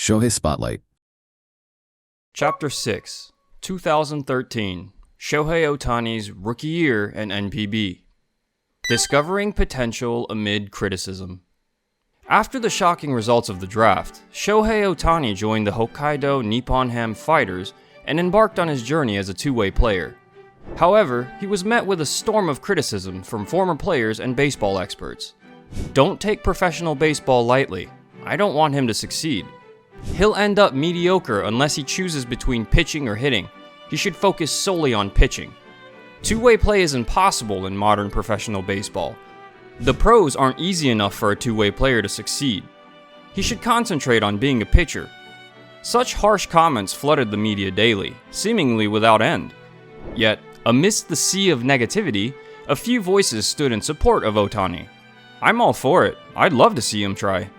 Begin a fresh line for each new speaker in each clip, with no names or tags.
Shohei Spotlight.
Chapter 6, 2013, Shohei Ohtani's Rookie Year and NPB. Discovering Potential Amid Criticism. After the shocking results of the draft, Shohei Ohtani joined the Hokkaido Nippon-Ham Fighters and embarked on his journey as a two-way player. However, he was met with a storm of criticism from former players and baseball experts. Don't take professional baseball lightly. I don't want him to succeed. He'll end up mediocre unless he chooses between pitching or hitting. He should focus solely on pitching. Two-way play is impossible in modern professional baseball. The pros aren't easy enough for a two-way player to succeed. He should concentrate on being a pitcher. Such harsh comments flooded the media daily, seemingly without end. Yet, amidst the sea of negativity, a few voices stood in support of Ohtani. I'm all for it. I'd love to see him try.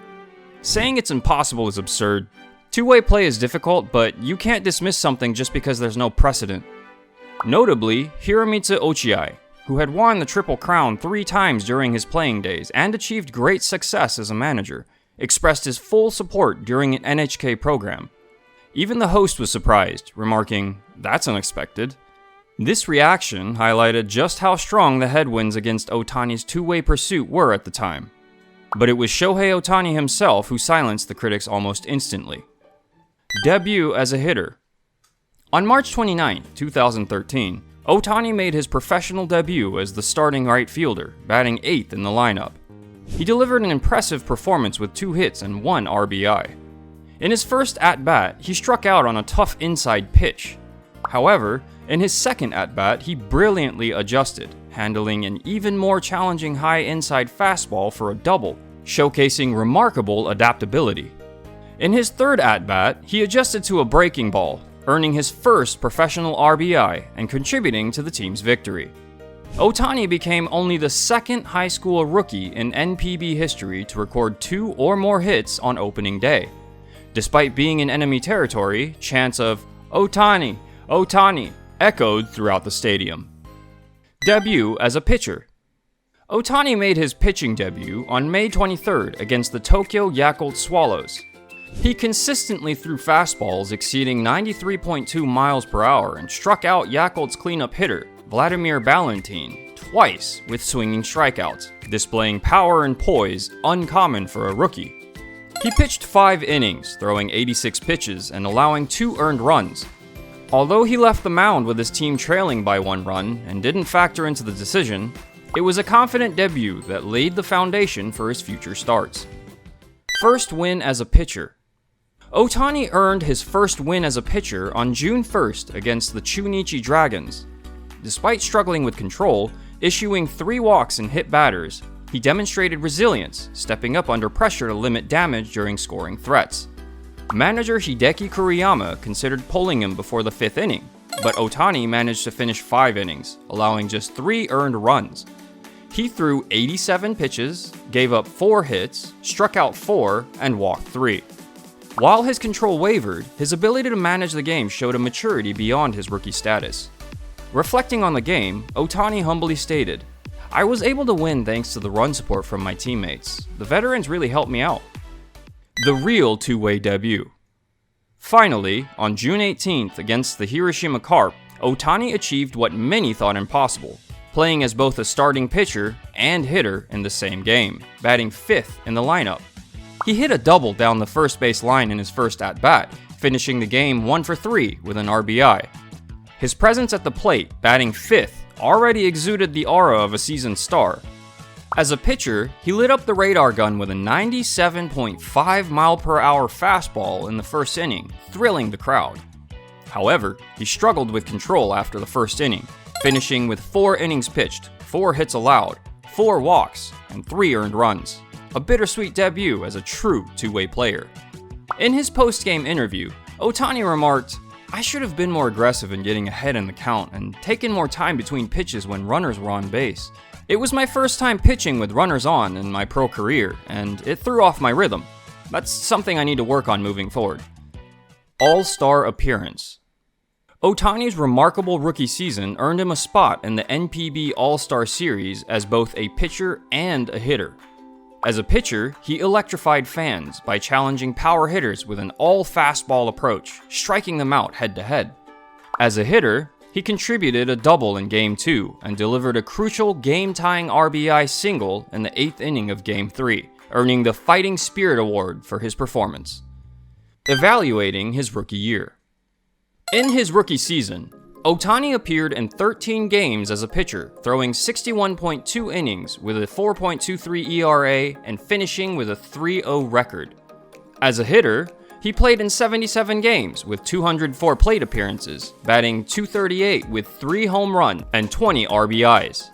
Saying it's impossible is absurd. Two-way play is difficult, but you can't dismiss something just because there's no precedent. Notably, Hiromitsu Ochiai, who had won the Triple Crown 3 times during his playing days and achieved great success as a manager, expressed his full support during an NHK program. Even the host was surprised, remarking, "That's unexpected." This reaction highlighted just how strong the headwinds against Ohtani's two-way pursuit were at the time. But it was Shohei Ohtani himself who silenced the critics almost instantly. Debut as a hitter. On March 29, 2013, Ohtani made his professional debut as the starting right fielder, batting 8th in the lineup. He delivered an impressive performance with 2 hits and 1 RBI. In his first at-bat, he struck out on a tough inside pitch. However, in his second at-bat, he brilliantly adjusted, handling an even more challenging high inside fastball for a double, showcasing remarkable adaptability. In his third at-bat, he adjusted to a breaking ball, earning his first professional RBI and contributing to the team's victory. Ohtani became only the second high school rookie in NPB history to record 2 or more hits on opening day. Despite being in enemy territory, chants of "Ohtani, Ohtani" echoed throughout the stadium. Debut as a pitcher. Ohtani made his pitching debut on May 23rd against the Tokyo Yakult Swallows. He consistently threw fastballs exceeding 93.2 miles per hour and struck out Yakult's cleanup hitter, Vladimir Ballantyne, twice with swinging strikeouts, displaying power and poise uncommon for a rookie. He pitched 5 innings, throwing 86 pitches and allowing 2 earned runs. Although he left the mound with his team trailing by 1 run and didn't factor into the decision, it was a confident debut that laid the foundation for his future starts. First win as a pitcher. Ohtani earned his first win as a pitcher on June 1st against the Chunichi Dragons. Despite struggling with control, issuing 3 walks and hit batters, he demonstrated resilience, stepping up under pressure to limit damage during scoring threats. Manager Hideki Kuriyama considered pulling him before the 5th inning, but Ohtani managed to finish 5 innings, allowing just 3 earned runs. He threw 87 pitches, gave up 4 hits, struck out 4, and walked 3. While his control wavered, his ability to manage the game showed a maturity beyond his rookie status. Reflecting on the game, Ohtani humbly stated, "I was able to win thanks to the run support from my teammates. The veterans really helped me out." The real two-way debut. Finally, on June 18th against the Hiroshima Carp, Ohtani achieved what many thought impossible, playing as both a starting pitcher and hitter in the same game, batting 5th in the lineup. He hit a double down the first base line in his first at-bat, finishing the game 1 for 3 with an RBI. His presence at the plate, batting 5th, already exuded the aura of a seasoned star. As a pitcher, he lit up the radar gun with a 97.5 mile/hour fastball in the first inning, thrilling the crowd. However, he struggled with control after the first inning, finishing with 4 innings pitched, 4 hits allowed, 4 walks, and 3 earned runs. A bittersweet debut as a true two-way player. In his post-game interview, Ohtani remarked, "I should have been more aggressive in getting ahead in the count and taken more time between pitches when runners were on base. It was my first time pitching with runners on in my pro career, and it threw off my rhythm. That's something I need to work on moving forward." All-Star appearance. Ohtani's remarkable rookie season earned him a spot in the NPB All-Star Series as both a pitcher and a hitter. As a pitcher, he electrified fans by challenging power hitters with an all-fastball approach, striking them out head-to-head. As a hitter, he contributed a double in Game 2 and delivered a crucial game-tying RBI single in the 8th inning of Game 3, earning the Fighting Spirit Award for his performance. Evaluating his rookie year. In his rookie season, Ohtani appeared in 13 games as a pitcher, throwing 61.2 innings with a 4.23 ERA and finishing with a 3.0 record. As a hitter, he played in 77 games with 204 plate appearances, batting .238 with 3 home runs and 20 RBIs.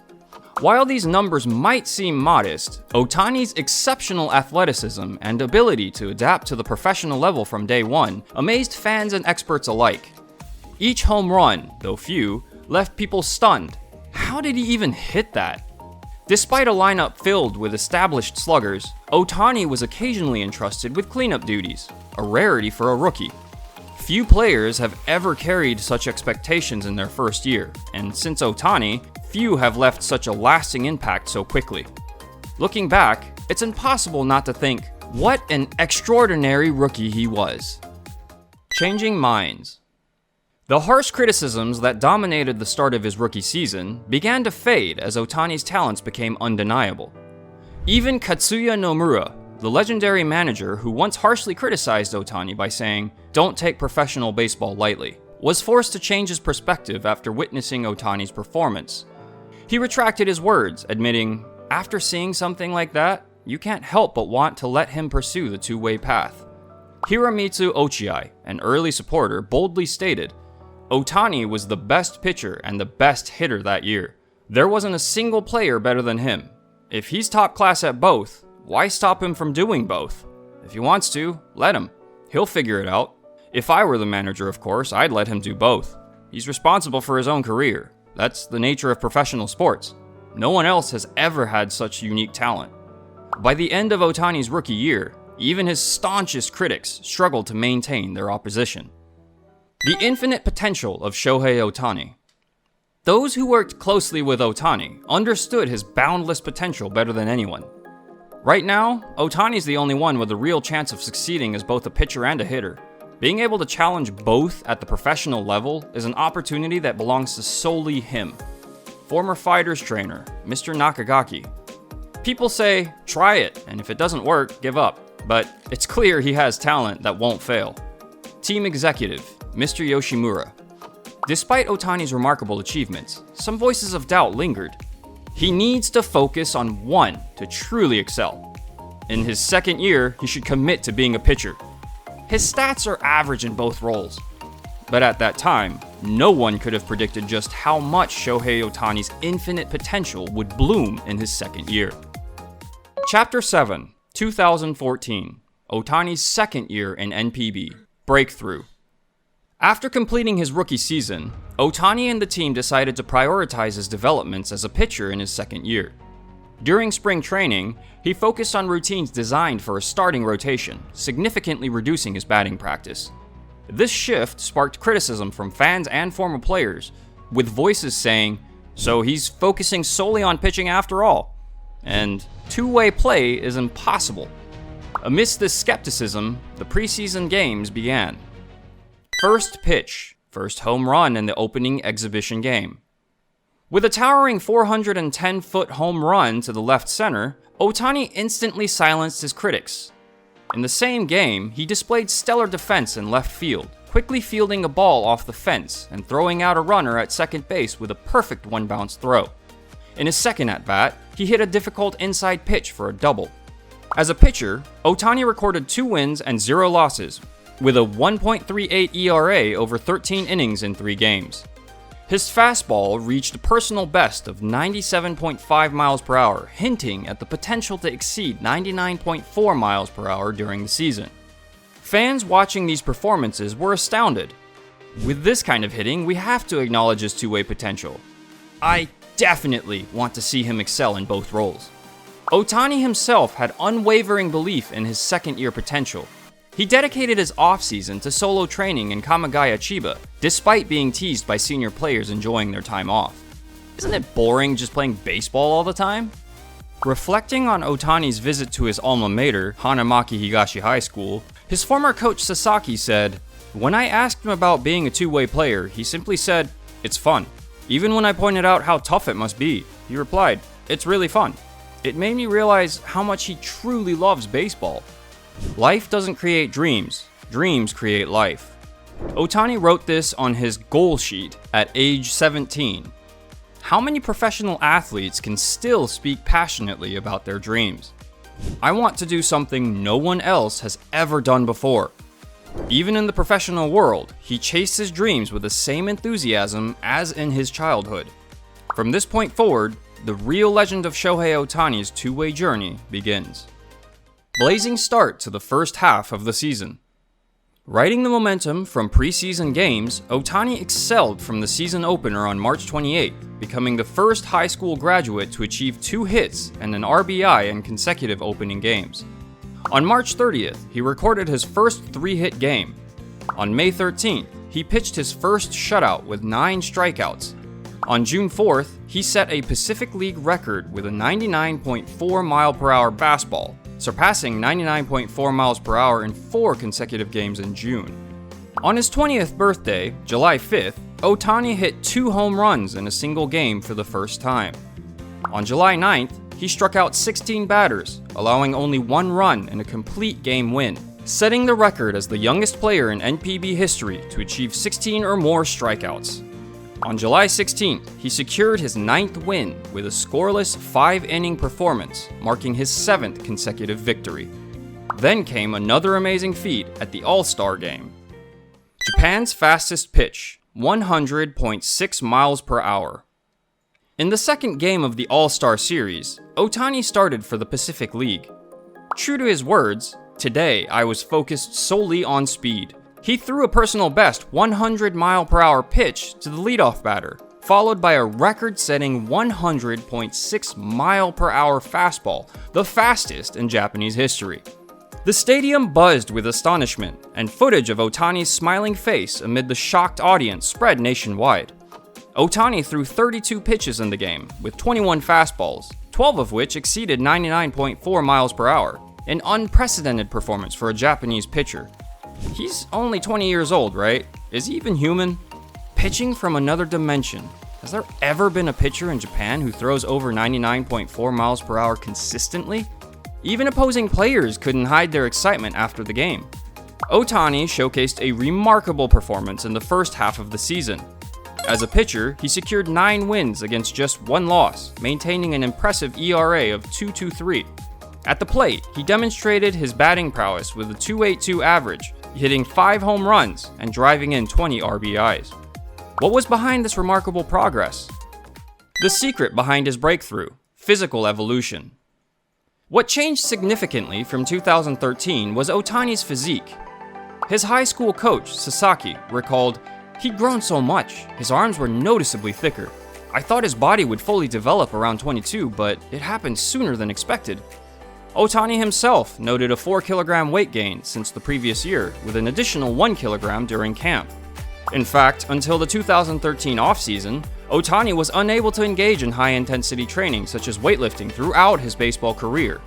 While these numbers might seem modest, Ohtani's exceptional athleticism and ability to adapt to the professional level from day one amazed fans and experts alike. Each home run, though few, left people stunned. How did he even hit that? Despite a lineup filled with established sluggers, Ohtani was occasionally entrusted with cleanup duties, a rarity for a rookie. Few players have ever carried such expectations in their first year, and since Ohtani, few have left such a lasting impact so quickly. Looking back, it's impossible not to think, what an extraordinary rookie he was. Changing minds. The harsh criticisms that dominated the start of his rookie season began to fade as Ohtani's talents became undeniable. Even Katsuya Nomura, the legendary manager who once harshly criticized Ohtani by saying, "Don't take professional baseball lightly," was forced to change his perspective after witnessing Ohtani's performance. He retracted his words, admitting, "After seeing something like that, you can't help but want to let him pursue the two-way path." Hiromitsu Ochiai, an early supporter, boldly stated, "Ohtani was the best pitcher and the best hitter that year. There wasn't a single player better than him. If he's top class at both, why stop him from doing both? If he wants to, let him. He'll figure it out. If I were the manager, of course, I'd let him do both. He's responsible for his own career. That's the nature of professional sports. No one else has ever had such unique talent." By the end of Ohtani's rookie year, even his staunchest critics struggled to maintain their opposition. The infinite potential of Shohei Ohtani. Those who worked closely with Ohtani understood his boundless potential better than anyone. Right now, Ohtani's the only one with a real chance of succeeding as both a pitcher and a hitter. Being able to challenge both at the professional level is an opportunity that belongs to solely him. Former fighters trainer, Mr. Nakagaki. People say, try it, and if it doesn't work, give up. But it's clear he has talent that won't fail. Team executive, Mr. Yoshimura. Despite Ohtani's remarkable achievements, some voices of doubt lingered. He needs to focus on one to truly excel. In his second year, he should commit to being a pitcher. His stats are average in both roles. But at that time, no one could have predicted just how much Shohei Ohtani's infinite potential would bloom in his second year. Chapter 7, 2014, Ohtani's second year in NPB, Breakthrough. After completing his rookie season, Ohtani and the team decided to prioritize his developments as a pitcher in his second year. During spring training, he focused on routines designed for a starting rotation, significantly reducing his batting practice. This shift sparked criticism from fans and former players, with voices saying, "So he's focusing solely on pitching after all," and "two-way play is impossible." Amidst this skepticism, the preseason games began. First pitch, first home run in the opening exhibition game. With a towering 410-foot home run to the left center, Ohtani instantly silenced his critics. In the same game, he displayed stellar defense in left field, quickly fielding a ball off the fence and throwing out a runner at second base with a perfect one-bounce throw. In his second at-bat, he hit a difficult inside pitch for a double. As a pitcher, Ohtani recorded 2 wins and 0 losses, with a 1.38 ERA over 13 innings in 3 games. His fastball reached a personal best of 97.5 miles per hour, hinting at the potential to exceed 99.4 miles per hour during the season. Fans watching these performances were astounded. With this kind of hitting, we have to acknowledge his two-way potential. I definitely want to see him excel in both roles. Ohtani himself had unwavering belief in his second-year potential. He dedicated his offseason to solo training in Kamagaya Chiba, despite being teased by senior players enjoying their time off. Isn't it boring just playing baseball all the time? Reflecting on Ohtani's visit to his alma mater, Hanamaki Higashi High School, his former coach Sasaki said, "When I asked him about being a two-way player, he simply said, 'It's fun.' Even when I pointed out how tough it must be, he replied, 'It's really fun.' It made me realize how much he truly loves baseball. Life doesn't create dreams, dreams create life." Ohtani wrote this on his goal sheet at age 17. How many professional athletes can still speak passionately about their dreams? "I want to do something no one else has ever done before." Even in the professional world, he chased his dreams with the same enthusiasm as in his childhood. From this point forward, the real legend of Shohei Ohtani's two-way journey begins. Blazing start to the first half of the season. Riding the momentum from preseason games, Ohtani excelled from the season opener on March 28th, becoming the first high school graduate to achieve 2 hits and an RBI in consecutive opening games. On March 30th, he recorded his first 3-hit game. On May 13th, he pitched his first shutout with 9 strikeouts. On June 4th, he set a Pacific League record with a 99.4 mph fastball, surpassing 99.4 mph in 4 consecutive games in June. On his 20th birthday, July 5th, Ohtani hit 2 home runs in a single game for the first time. On July 9th, he struck out 16 batters, allowing only 1 run in a complete game win, setting the record as the youngest player in NPB history to achieve 16 or more strikeouts. On July 16th, he secured his 9th win with a scoreless 5-inning performance, marking his 7th consecutive victory. Then came another amazing feat at the All-Star Game. Japan's fastest pitch, 100.6 mph. In the second game of the All-Star Series, Ohtani started for the Pacific League. True to his words, "Today I was focused solely on speed." He threw a personal best 100 mph pitch to the leadoff batter, followed by a record-setting 100.6 mph fastball, the fastest in Japanese history. The stadium buzzed with astonishment, and footage of Ohtani's smiling face amid the shocked audience spread nationwide. Ohtani threw 32 pitches in the game, with 21 fastballs, 12 of which exceeded 99.4 mph, an unprecedented performance for a Japanese pitcher. He's only 20 years old, right? Is he even human? Pitching from another dimension. Has there ever been a pitcher in Japan who throws over 99.4 mph consistently? Even opposing players couldn't hide their excitement after the game. Ohtani showcased a remarkable performance in the first half of the season. As a pitcher, he secured 9 wins against just 1 loss, maintaining an impressive ERA of 2.23. At the plate, he demonstrated his batting prowess with a 2.82 average, hitting 5 home runs and driving in 20 RBIs. What was behind this remarkable progress? The secret behind his breakthrough: physical evolution. What changed significantly from 2013 was Ohtani's physique. His high school coach, Sasaki, recalled, "He'd grown so much, his arms were noticeably thicker. I thought his body would fully develop around 22, but it happened sooner than expected." Ohtani himself noted a 4-kilogram weight gain since the previous year, with an additional 1 kilogram during camp. In fact, until the 2013 offseason, Ohtani was unable to engage in high-intensity training such as weightlifting throughout his baseball career.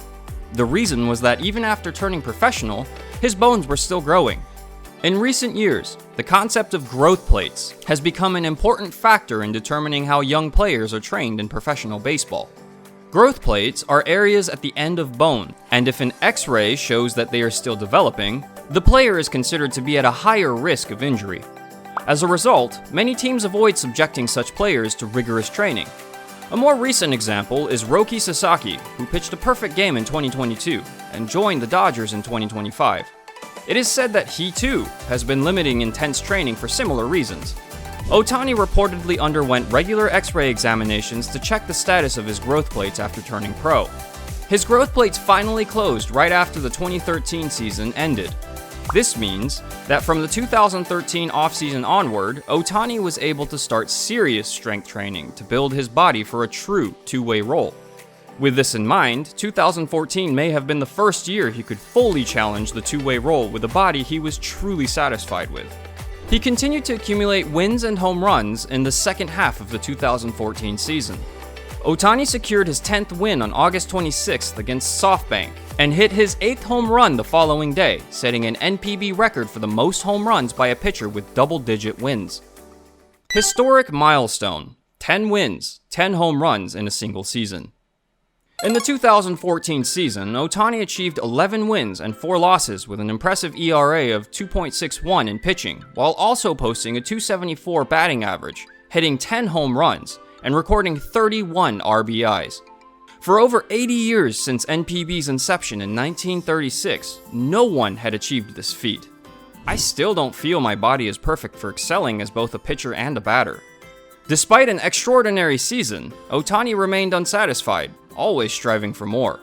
The reason was that even after turning professional, his bones were still growing. In recent years, the concept of growth plates has become an important factor in determining how young players are trained in professional baseball. Growth plates are areas at the end of bone, and if an X-ray shows that they are still developing, the player is considered to be at a higher risk of injury. As a result, many teams avoid subjecting such players to rigorous training. A more recent example is Roki Sasaki, who pitched a perfect game in 2022 and joined the Dodgers in 2025. It is said that he too has been limiting intense training for similar reasons. Ohtani reportedly underwent regular X-ray examinations to check the status of his growth plates after turning pro. His growth plates finally closed right after the 2013 season ended. This means that from the 2013 offseason onward, Ohtani was able to start serious strength training to build his body for a true two-way role. With this in mind, 2014 may have been the first year he could fully challenge the two-way role with a body he was truly satisfied with. He continued to accumulate wins and home runs in the second half of the 2014 season. Ohtani secured his 10th win on August 26th against SoftBank and hit his 8th home run the following day, setting an NPB record for the most home runs by a pitcher with double-digit wins. Historic milestone: 10 wins, 10 home runs in a single season. In the 2014 season, Ohtani achieved 11 wins and 4 losses with an impressive ERA of 2.61 in pitching, while also posting a .274 batting average, hitting 10 home runs, and recording 31 RBIs. For over 80 years since NPB's inception in 1936, no one had achieved this feat. I still don't feel my body is perfect for excelling as both a pitcher and a batter. Despite an extraordinary season, Ohtani remained unsatisfied, always striving for more.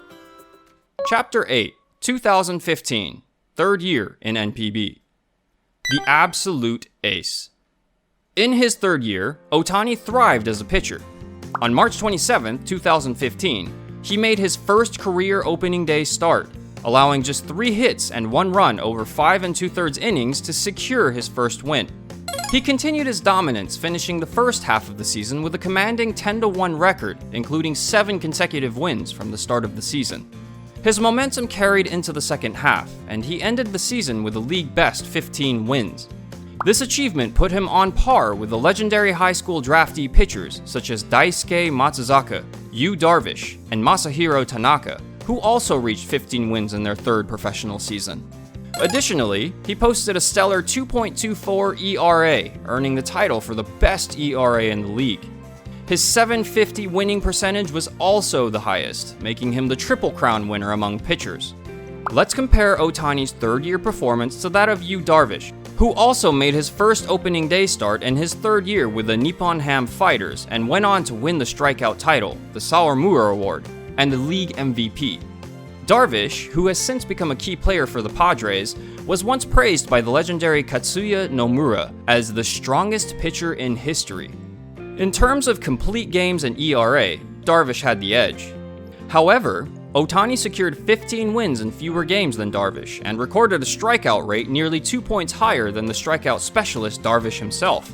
Chapter 8, 2015, third year in NPB. The absolute ace. In his third year, Ohtani thrived as a pitcher. On March 27, 2015, he made his first career opening day start, allowing just 3 hits and 1 run over 5 2/3 innings to secure his first win. He continued his dominance, finishing the first half of the season with a commanding 10-1 record, including 7 consecutive wins from the start of the season. His momentum carried into the second half, and he ended the season with a league-best 15 wins. This achievement put him on par with the legendary high school draftee pitchers such as Daisuke Matsuzaka, Yu Darvish, and Masahiro Tanaka, who also reached 15 wins in their third professional season. Additionally, he posted a stellar 2.24 ERA, earning the title for the best ERA in the league. His .750 winning percentage was also the highest, making him the Triple Crown winner among pitchers. Let's compare Ohtani's third-year performance to that of Yu Darvish, who also made his first opening day start in his third year with the Nippon-Ham Fighters and went on to win the strikeout title, the Sawamura Award, and the league MVP. Darvish, who has since become a key player for the Padres, was once praised by the legendary Katsuya Nomura as the strongest pitcher in history. In terms of complete games and ERA, Darvish had the edge. However, Ohtani secured 15 wins in fewer games than Darvish and recorded a strikeout rate nearly 2 points higher than the strikeout specialist Darvish himself.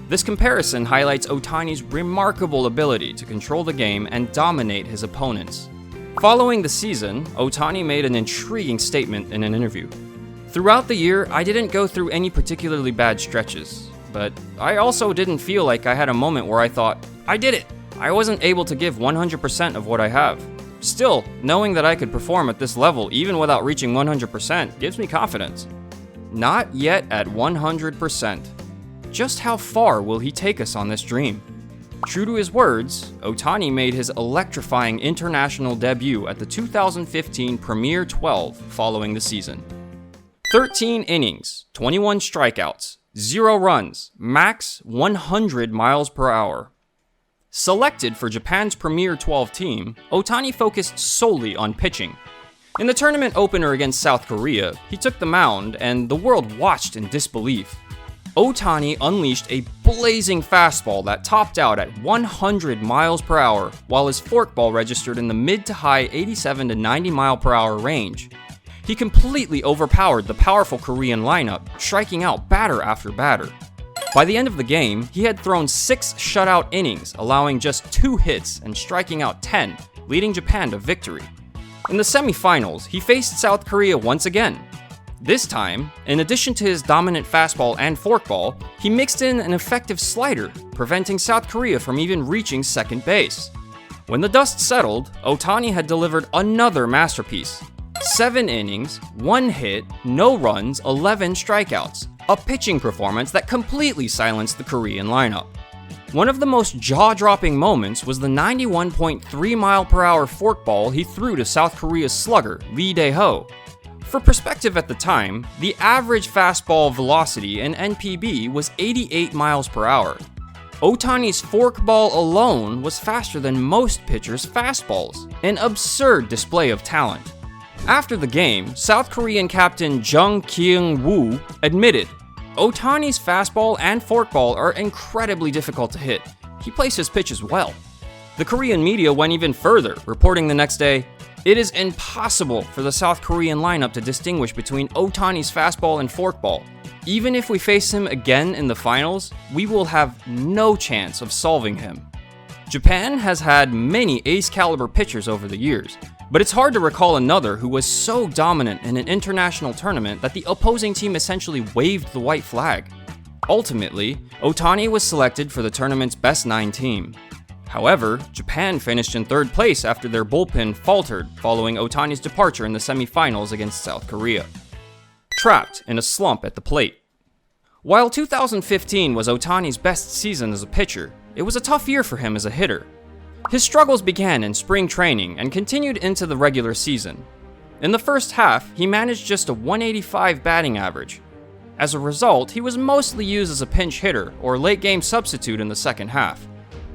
This comparison highlights Ohtani's remarkable ability to control the game and dominate his opponents. Following the season, Ohtani made an intriguing statement in an interview. "Throughout the year, I didn't go through any particularly bad stretches, but I also didn't feel like I had a moment where I thought, I did it! I wasn't able to give 100% of what I have. Still, knowing that I could perform at this level even without reaching 100% gives me confidence." Not yet at 100%. Just how far will he take us on this dream? True to his words, Ohtani made his electrifying international debut at the 2015 Premier 12 following the season. 13 innings, 21 strikeouts, 0 runs, max 100 miles per hour. Selected for Japan's Premier 12 team, Ohtani focused solely on pitching. In the tournament opener against South Korea, he took the mound and the world watched in disbelief. Ohtani unleashed a blazing fastball that topped out at 100 miles per hour, while his forkball registered in the mid to high 87 to 90 mile per hour range. He completely overpowered the powerful Korean lineup, striking out batter after batter. By the end of the game, he had thrown 6 shutout innings, allowing just 2 hits and striking out 10, leading Japan to victory. In the semifinals, he faced South Korea once again. This time, in addition to his dominant fastball and forkball, he mixed in an effective slider, preventing South Korea from even reaching second base. When the dust settled, Ohtani had delivered another masterpiece. 7 innings, 1 hit, no runs, 11 strikeouts. A pitching performance that completely silenced the Korean lineup. One of the most jaw-dropping moments was the 91.3 mile per hour forkball he threw to South Korea's slugger, Lee Dae-ho. For perspective at the time, the average fastball velocity in NPB was 88 miles per hour. Ohtani's forkball alone was faster than most pitchers' fastballs, an absurd display of talent. After the game, South Korean captain Jung Kyung-woo admitted, "Ohtani's fastball and forkball are incredibly difficult to hit. He places pitches well." The Korean media went even further, reporting the next day, "It is impossible for the South Korean lineup to distinguish between Ohtani's fastball and forkball. Even if we face him again in the finals, we will have no chance of solving him." Japan has had many ace-caliber pitchers over the years, but it's hard to recall another who was so dominant in an international tournament that the opposing team essentially waved the white flag. Ultimately, Ohtani was selected for the tournament's best 9 team. However, Japan finished in 3rd place after their bullpen faltered following Ohtani's departure in the semifinals against South Korea. Trapped in a slump at the plate. While 2015 was Ohtani's best season as a pitcher, it was a tough year for him as a hitter. His struggles began in spring training and continued into the regular season. In the first half, he managed just a 185 batting average. As a result, he was mostly used as a pinch hitter or late-game substitute in the second half.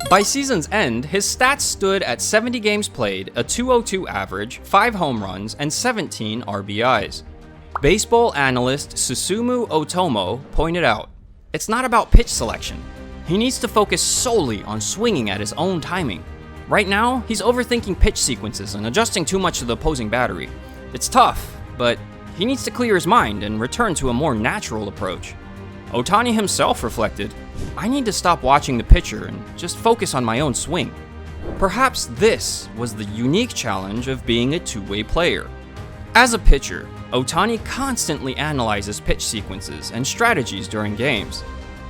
By season's end, his stats stood at 70 games played, a 202 average, 5 home runs, and 17 RBIs. Baseball analyst Susumu Otomo pointed out, "It's not about pitch selection. He needs to focus solely on swinging at his own timing. Right now, he's overthinking pitch sequences and adjusting too much to the opposing battery. It's tough, but he needs to clear his mind and return to a more natural approach." Ohtani himself reflected, "I need to stop watching the pitcher and just focus on my own swing." Perhaps this was the unique challenge of being a two-way player. As a pitcher, Ohtani constantly analyzes pitch sequences and strategies during games.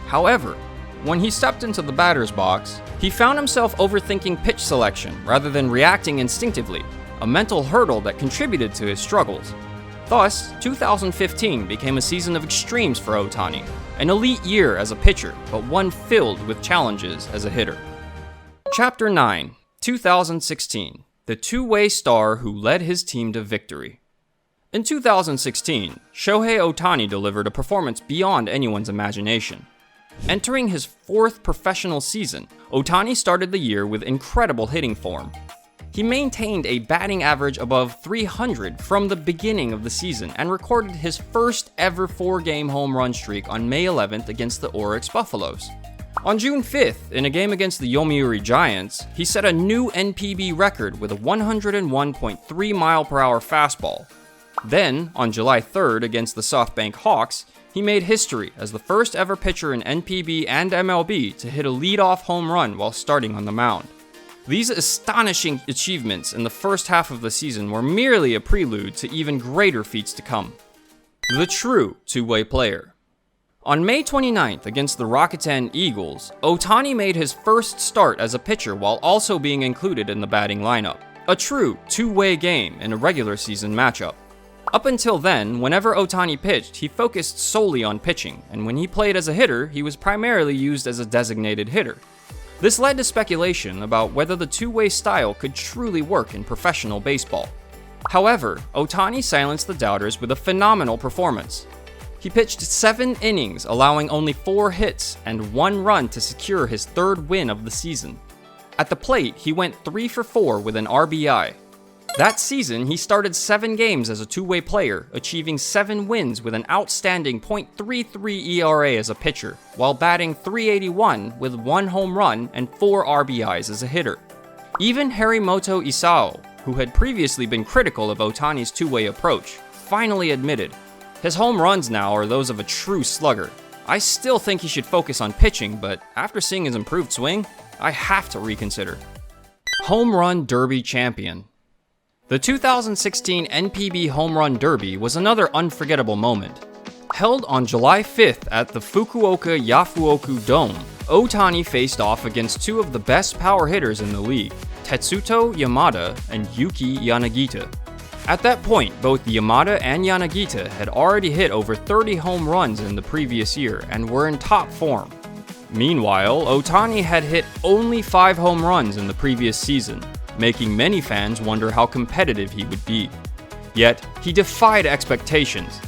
However, when he stepped into the batter's box, he found himself overthinking pitch selection rather than reacting instinctively, a mental hurdle that contributed to his struggles. Thus, 2015 became a season of extremes for Ohtani, an elite year as a pitcher, but one filled with challenges as a hitter. Chapter 9, 2016, the two-way star who led his team to victory. In 2016, Shohei Ohtani delivered a performance beyond anyone's imagination. Entering his 4th professional season, Ohtani started the year with incredible hitting form. He maintained a batting average above 300 from the beginning of the season and recorded his first ever 4-game home run streak on May 11th against the Oryx Buffaloes. On June 5th, in a game against the Yomiuri Giants, he set a new NPB record with a 101.3 mile/hour fastball. Then, on July 3rd against the SoftBank Hawks, he made history as the first ever pitcher in NPB and MLB to hit a leadoff home run while starting on the mound. These astonishing achievements in the first half of the season were merely a prelude to even greater feats to come. The true two-way player. On May 29th against the Rakuten Eagles, Ohtani made his first start as a pitcher while also being included in the batting lineup. A true two-way game in a regular season matchup. Up until then, whenever Ohtani pitched, he focused solely on pitching, and when he played as a hitter, he was primarily used as a designated hitter. This led to speculation about whether the two-way style could truly work in professional baseball. However, Ohtani silenced the doubters with a phenomenal performance. He pitched 7 innings, allowing only 4 hits and 1 run to secure his 3rd win of the season. At the plate, he went 3 for 4 with an RBI. That season, he started 7 games as a two-way player, achieving 7 wins with an outstanding .33 ERA as a pitcher, while batting .381 with 1 home run and 4 RBIs as a hitter. Even Harimoto Isao, who had previously been critical of Ohtani's two-way approach, finally admitted, "His home runs now are those of a true slugger. I still think he should focus on pitching, but after seeing his improved swing, I have to reconsider." Home Run Derby Champion. The 2016 NPB Home Run Derby was another unforgettable moment. Held on July 5th at the Fukuoka Yafuoku Dome, Ohtani faced off against 2 of the best power hitters in the league, Tetsuto Yamada and Yuki Yanagita. At that point, both Yamada and Yanagita had already hit over 30 home runs in the previous year and were in top form. Meanwhile, Ohtani had hit only 5 home runs in the previous season, making many fans wonder how competitive he would be. Yet, he defied expectations.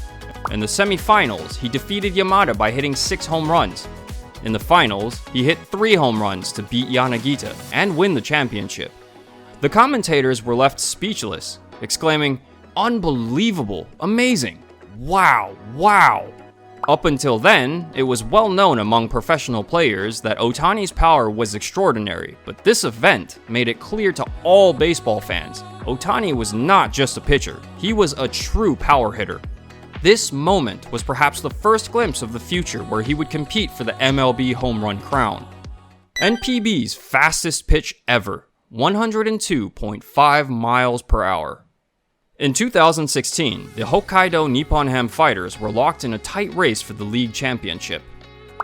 In the semifinals, he defeated Yamada by hitting 6 home runs. In the finals, he hit 3 home runs to beat Yanagita and win the championship. The commentators were left speechless, exclaiming, "Unbelievable, amazing, wow, wow." Up until then, it was well known among professional players that Ohtani's power was extraordinary, but this event made it clear to all baseball fans, Ohtani was not just a pitcher, he was a true power hitter. This moment was perhaps the first glimpse of the future where he would compete for the MLB home run crown. NPB's fastest pitch ever, 102.5 miles per hour. In 2016, the Hokkaido Nippon-Ham fighters were locked in a tight race for the league championship.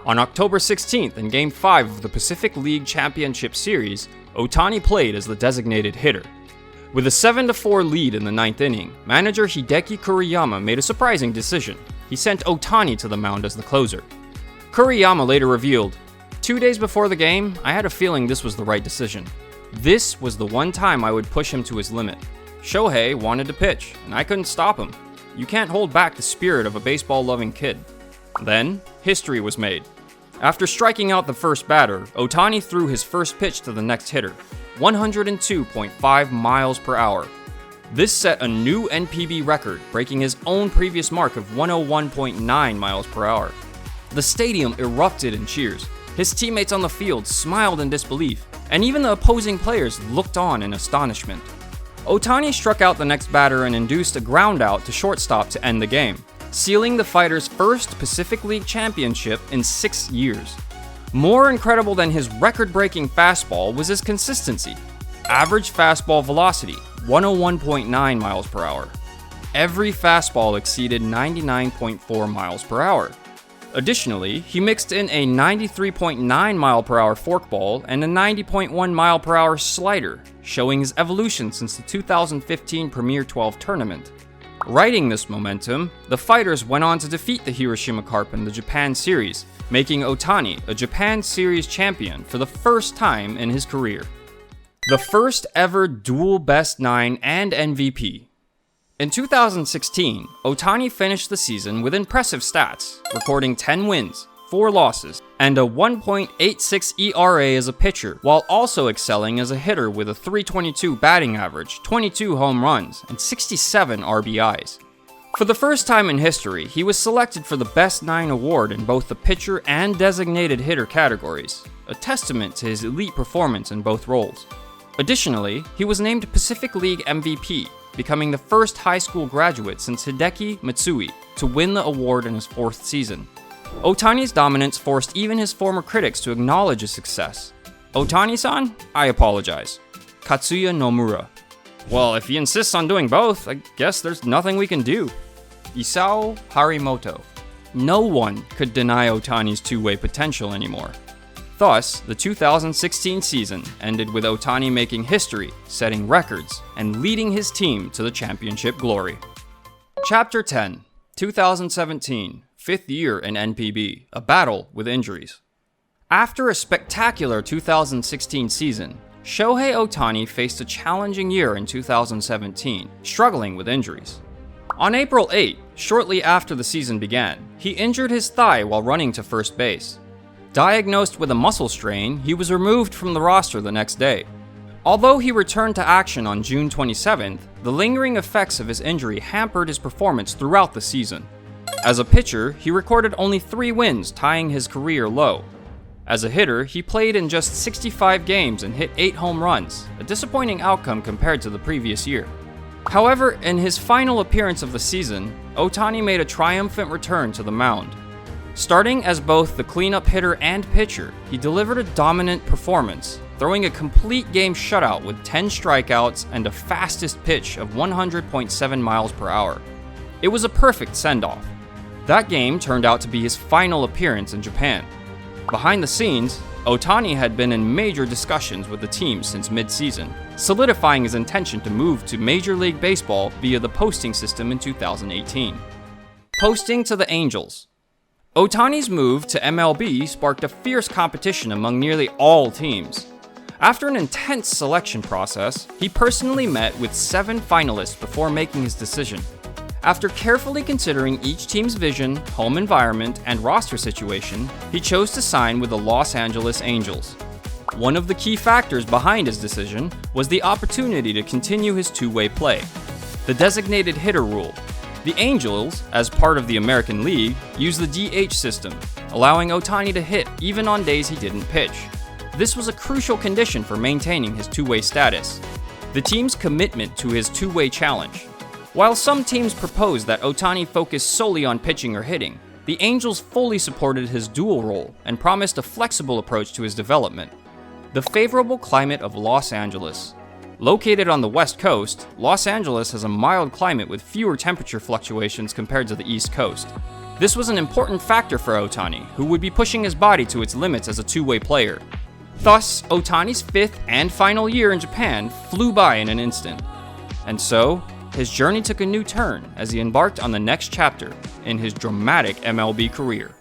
On October 16th, in Game 5 of the Pacific League Championship Series, Ohtani played as the designated hitter. With a 7-4 lead in the 9th inning, manager Hideki Kuriyama made a surprising decision. He sent Ohtani to the mound as the closer. Kuriyama later revealed, "2 days before the game, I had a feeling this was the right decision. This was the one time I would push him to his limit. Shohei wanted to pitch, and I couldn't stop him. You can't hold back the spirit of a baseball-loving kid." Then, history was made. After striking out the first batter, Ohtani threw his first pitch to the next hitter, 102.5 miles per hour. This set a new NPB record, breaking his own previous mark of 101.9 miles per hour. The stadium erupted in cheers. His teammates on the field smiled in disbelief, and even the opposing players looked on in astonishment. Ohtani struck out the next batter and induced a ground out to shortstop to end the game, sealing the fighters' first Pacific League championship in 6 years. More incredible than his record-breaking fastball was his consistency. Average fastball velocity, 101.9 miles per hour. Every fastball exceeded 99.4 miles per hour. Additionally, he mixed in a 93.9 mile per hour forkball and a 90.1 mile per hour slider, showing his evolution since the 2015 Premier 12 tournament. Riding this momentum, the fighters went on to defeat the Hiroshima Carp in the Japan Series, making Ohtani a Japan Series champion for the first time in his career. The first ever dual Best 9 and MVP. In 2016, Ohtani finished the season with impressive stats, recording 10 wins, 4 losses, and a 1.86 ERA as a pitcher, while also excelling as a hitter with a .322 batting average, 22 home runs, and 67 RBIs. For the first time in history, he was selected for the Best 9 award in both the pitcher and designated hitter categories, a testament to his elite performance in both roles. Additionally, he was named Pacific League MVP, becoming the first high school graduate since Hideki Matsui to win the award in his 4th season. Ohtani's dominance forced even his former critics to acknowledge his success. "Ohtani-san, I apologize. Katsuya Nomura." "Well, if he insists on doing both, I guess there's nothing we can do." Isao Harimoto. No one could deny Ohtani's two-way potential anymore. Thus, the 2016 season ended with Ohtani making history, setting records, and leading his team to the championship glory. Chapter 10, 2017, 5th year in NPB, a battle with injuries. After a spectacular 2016 season, Shohei Ohtani faced a challenging year in 2017, struggling with injuries. On April 8, shortly after the season began, he injured his thigh while running to first base. Diagnosed with a muscle strain, he was removed from the roster the next day. Although he returned to action on June 27th, the lingering effects of his injury hampered his performance throughout the season. As a pitcher, he recorded only 3 wins, tying his career low. As a hitter, he played in just 65 games and hit 8 home runs, a disappointing outcome compared to the previous year. However, in his final appearance of the season, Ohtani made a triumphant return to the mound. Starting as both the cleanup hitter and pitcher, he delivered a dominant performance, throwing a complete game shutout with 10 strikeouts and a fastest pitch of 100.7 miles per hour. It was a perfect send-off. That game turned out to be his final appearance in Japan. Behind the scenes, Ohtani had been in major discussions with the team since mid-season, solidifying his intention to move to Major League Baseball via the posting system in 2018. Posting to the Angels. Ohtani's move to MLB sparked a fierce competition among nearly all teams. After an intense selection process, he personally met with 7 finalists before making his decision. After carefully considering each team's vision, home environment, and roster situation, he chose to sign with the Los Angeles Angels. One of the key factors behind his decision was the opportunity to continue his two-way play. The designated hitter rule. The Angels, as part of the American League, use the DH system, allowing Ohtani to hit even on days he didn't pitch. This was a crucial condition for maintaining his two-way status. The team's commitment to his two-way challenge. While some teams proposed that Ohtani focus solely on pitching or hitting, the Angels fully supported his dual role and promised a flexible approach to his development, The favorable climate of Los Angeles. Located on the West Coast, Los Angeles has a mild climate with fewer temperature fluctuations compared to the East Coast. This was an important factor for Ohtani, who would be pushing his body to its limits as a two-way player. Thus, Ohtani's 5th and final year in Japan flew by in an instant. And so, his journey took a new turn as he embarked on the next chapter in his dramatic MLB career.